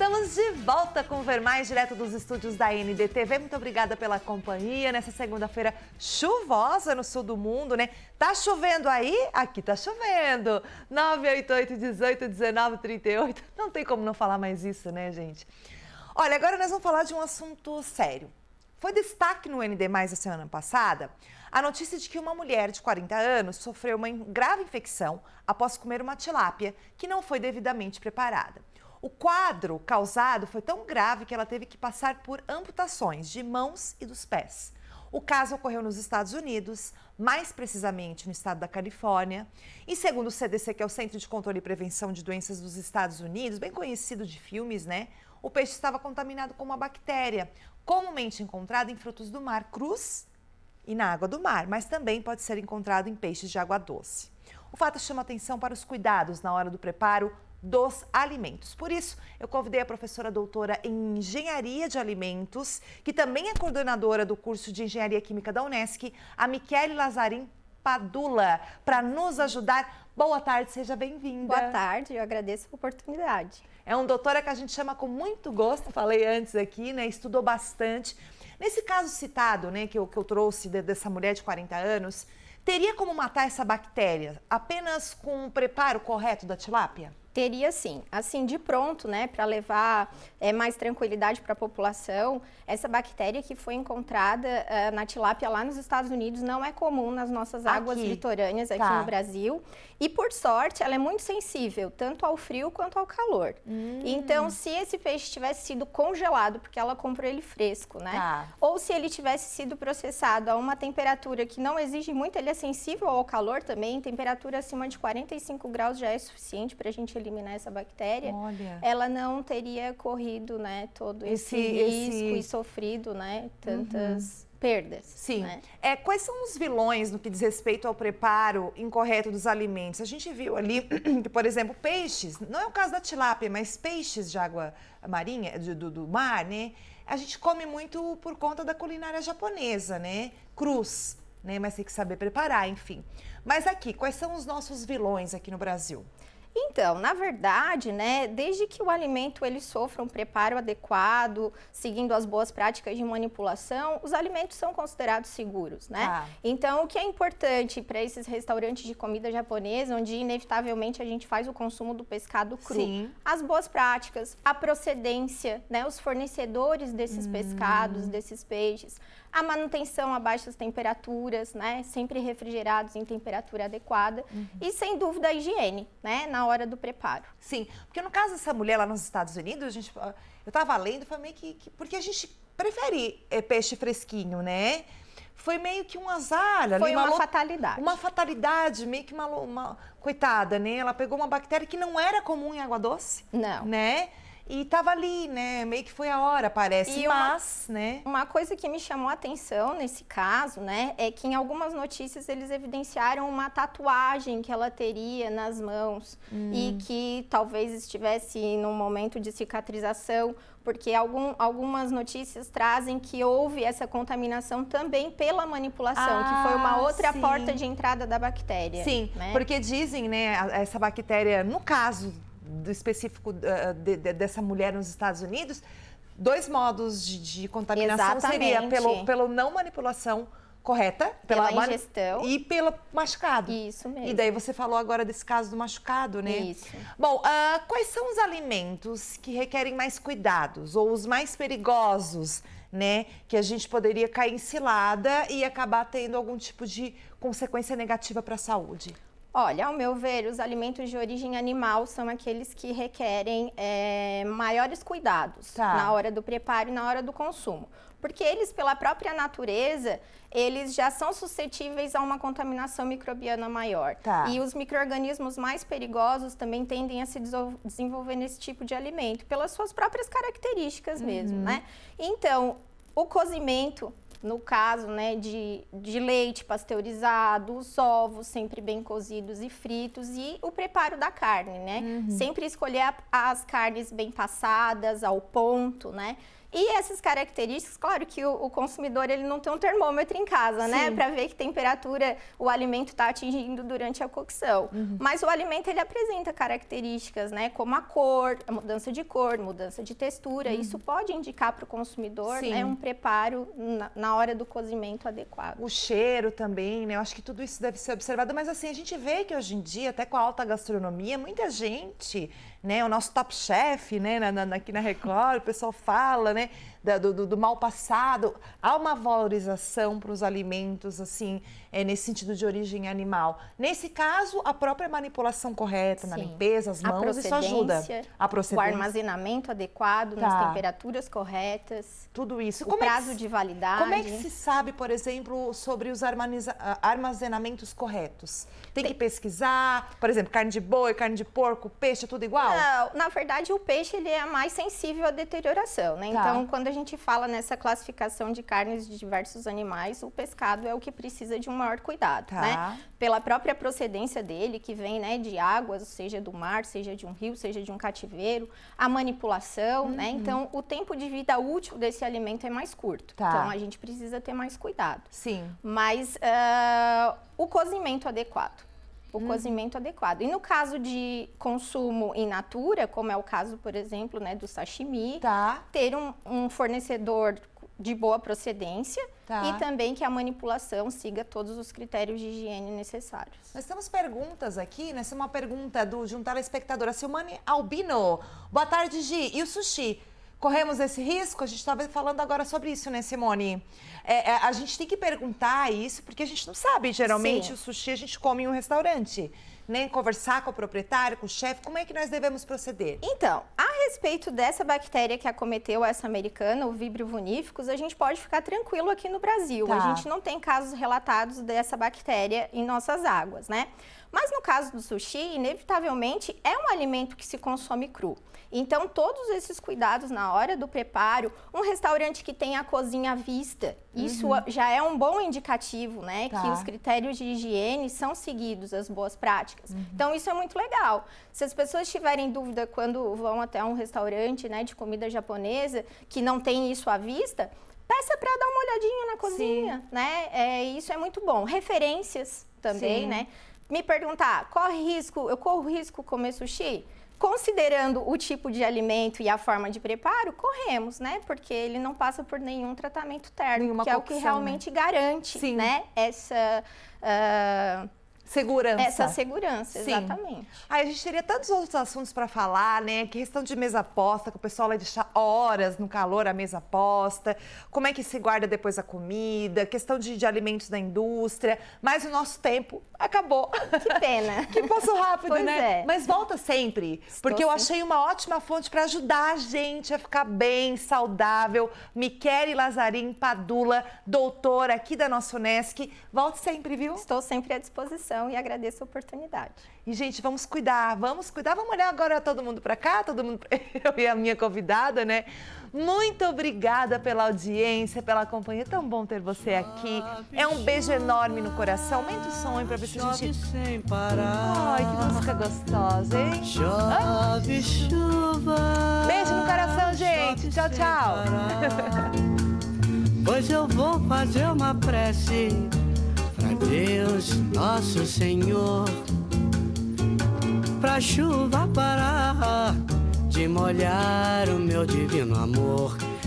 Estamos de volta com o Ver Mais, direto dos estúdios da NDTV. Muito obrigada pela companhia nessa segunda-feira chuvosa no sul do mundo, né? Tá chovendo aí? Aqui tá chovendo. 988 18 19 38. Não tem como não falar mais isso, né, gente? Olha, agora nós vamos falar de um assunto sério. Foi destaque no ND+, a semana passada, a notícia de que uma mulher de 40 anos sofreu uma grave infecção após comer uma tilápia que não foi devidamente preparada. O quadro causado foi tão grave que ela teve que passar por amputações de mãos e dos pés. O caso ocorreu nos Estados Unidos, mais precisamente no estado da Califórnia. E segundo o CDC, que é o Centro de Controle e Prevenção de Doenças dos Estados Unidos, bem conhecido de filmes, né? O peixe estava contaminado com uma bactéria, comumente encontrada em frutos do mar crus e na água do mar, mas também pode ser encontrado em peixes de água doce. O fato chama atenção para os cuidados na hora do preparo dos alimentos. Por isso, eu convidei a professora doutora em Engenharia de Alimentos, que também é coordenadora do curso de Engenharia Química da Unesc, a Michele Lazarim Padula, para nos ajudar. Boa tarde, seja bem-vinda. Boa tarde, eu agradeço a oportunidade. É uma doutora que a gente chama com muito gosto, falei antes aqui, né? Estudou bastante. Nesse caso citado, né, que eu trouxe dessa mulher de 40 anos, teria como matar essa bactéria apenas com o preparo correto da tilápia? Teria sim, assim de pronto, né, para levar mais tranquilidade para a população. Essa bactéria que foi encontrada na tilápia lá nos Estados Unidos não é comum nas nossas águas litorâneas aqui no Brasil. E por sorte, ela é muito sensível, tanto ao frio quanto ao calor. Então, se esse peixe tivesse sido congelado, porque ela comprou ele fresco, né? Ou se ele tivesse sido processado a uma temperatura que não exige muito, ele é sensível ao calor também, temperatura acima de 45 graus já é suficiente para a gente eliminar essa bactéria. Olha. Ela não teria corrido, né, todo esse risco e sofrido, né, tantas perdas. Sim. Né? Quais são os vilões no que diz respeito ao preparo incorreto dos alimentos? A gente viu ali que, por exemplo, peixes, não é o caso da tilápia, mas peixes de água marinha, do mar, né? A gente come muito por conta da culinária japonesa, né? Crus, né? Mas tem que saber preparar, enfim. Mas aqui, quais são os nossos vilões aqui no Brasil? Então, na verdade, né, desde que o alimento ele sofra um preparo adequado, seguindo as boas práticas de manipulação, os alimentos são considerados seguros, né? Então, o que é importante para esses restaurantes de comida japonesa, onde inevitavelmente a gente faz o consumo do pescado cru, as boas práticas, a procedência, né, os fornecedores desses pescados, desses peixes, a manutenção a baixas temperaturas, né, sempre refrigerados em temperatura adequada e, sem dúvida, a higiene, né, na hora do preparo. Sim, porque no caso dessa mulher lá nos Estados Unidos, eu estava lendo, foi meio que porque a gente prefere peixe fresquinho, né? Foi meio que um azar. Foi uma fatalidade. Uma fatalidade, meio que uma coitada, né? Ela pegou uma bactéria que não era comum em água doce. Não. Né? E tava ali, né? Meio que foi a hora, parece, mas, né? Uma coisa que me chamou a atenção nesse caso, né, é que em algumas notícias eles evidenciaram uma tatuagem que ela teria nas mãos e que talvez estivesse num momento de cicatrização, porque algumas notícias trazem que houve essa contaminação também pela manipulação, que foi uma outra porta de entrada da bactéria. Sim, né? Porque dizem, né, essa bactéria, no caso do específico dessa mulher nos Estados Unidos, dois modos de contaminação seria pela não manipulação correta, pela ingestão e pelo machucado. Isso mesmo. E daí você falou agora desse caso do machucado, né? Isso. Bom, quais são os alimentos que requerem mais cuidados ou os mais perigosos, né? Que a gente poderia cair em cilada e acabar tendo algum tipo de consequência negativa para a saúde? Olha, ao meu ver, os alimentos de origem animal são aqueles que requerem maiores cuidados na hora do preparo e na hora do consumo. Porque eles, pela própria natureza, eles já são suscetíveis a uma contaminação microbiana maior. E os micro-organismos mais perigosos também tendem a se desenvolver nesse tipo de alimento, pelas suas próprias características mesmo, né? Então, o cozimento, no caso, né, de leite pasteurizado, os ovos sempre bem cozidos e fritos e o preparo da carne, né? Sempre escolher as carnes bem passadas, ao ponto, né? E essas características, claro que o consumidor ele não tem um termômetro em casa, né? Para ver que temperatura o alimento está atingindo durante a cocção. Mas o alimento ele apresenta características, né? Como a cor, a mudança de textura. Isso pode indicar para o consumidor, né, um preparo na hora do cozimento adequado. O cheiro também, né? Eu acho que tudo isso deve ser observado, mas assim, a gente vê que hoje em dia, até com a alta gastronomia, muita gente, né? O nosso Top Chef, né? Aqui na Record, o pessoal fala, né? Do mal passado. Há uma valorização para os alimentos, assim, nesse sentido de origem animal. Nesse caso, a própria manipulação correta, na limpeza, as mãos, isso ajuda. A procedência. O armazenamento adequado, nas temperaturas corretas. Tudo isso. O prazo de validade. Como é que se sabe, por exemplo, sobre os armazenamentos corretos? Tem que pesquisar, por exemplo, carne de boi, carne de porco, peixe, é tudo igual? Não, na verdade, o peixe ele é mais sensível à deterioração, né? Então, quando a gente fala nessa classificação de carnes de diversos animais, o pescado é o que precisa de um maior cuidado, né? Pela própria procedência dele, que vem, né, de águas, seja do mar, seja de um rio, seja de um cativeiro, a manipulação, né? Então, o tempo de vida útil desse alimento é mais curto. Então, a gente precisa ter mais cuidado. Sim. Mas o cozimento adequado. O cozimento adequado. E no caso de consumo in natura, como é o caso, por exemplo, né, do sashimi, ter um fornecedor de boa procedência e também que a manipulação siga todos os critérios de higiene necessários. Nós temos perguntas aqui, né? Essa é uma pergunta de um telespectador, a Silmane Albino. Boa tarde, Gi. E o sushi? Corremos esse risco? A gente estava falando agora sobre isso, né, Simone? A gente tem que perguntar isso, porque a gente não sabe. Geralmente, o sushi a gente come em um restaurante. Nem conversar com o proprietário, com o chefe. Como é que nós devemos proceder? Então, a respeito dessa bactéria que acometeu essa americana, o Vibrio vulnificus, a gente pode ficar tranquilo aqui no Brasil. A gente não tem casos relatados dessa bactéria em nossas águas, né? Mas no caso do sushi, inevitavelmente, é um alimento que se consome cru. Então, todos esses cuidados na hora do preparo, um restaurante que tem a cozinha à vista, isso já é um bom indicativo, né? Que os critérios de higiene são seguidos, as boas práticas. Então, isso é muito legal. Se as pessoas tiverem dúvida quando vão até um restaurante, né, de comida japonesa, que não tem isso à vista, peça para dar uma olhadinha na cozinha, né? Isso é muito bom. Referências também, né? Me perguntar, eu corro risco comer sushi? Considerando o tipo de alimento e a forma de preparo, corremos, né? Porque ele não passa por nenhum tratamento térmico, que é o que realmente garante, né? Essa segurança. Essa segurança, exatamente. A gente teria tantos outros assuntos para falar, né? Questão de mesa posta, que o pessoal vai deixar horas no calor a mesa posta. Como é que se guarda depois a comida. Questão de alimentos da indústria. Mas o nosso tempo acabou. Que pena. Que passou rápido, pois né? É. Mas volta sempre. Porque eu achei uma ótima fonte para ajudar a gente a ficar bem, saudável. Michele Lazzarin Padula, doutora aqui da nossa Unesc. Volte sempre, viu? Estou sempre à disposição e agradeço a oportunidade. E, gente, vamos cuidar. Vamos olhar agora todo mundo para cá, eu e a minha convidada, né? Muito obrigada pela audiência, pela companhia. É tão bom ter você aqui. É um beijo enorme no coração. Aumenta o som aí pra ver se a gente... sem parar. Ai, que música gostosa, hein? Chove chuva. Beijo no coração, gente. Tchau, tchau. Pois eu vou fazer uma prece pra Deus, nosso Senhor, pra chuva parar de molhar o meu divino amor.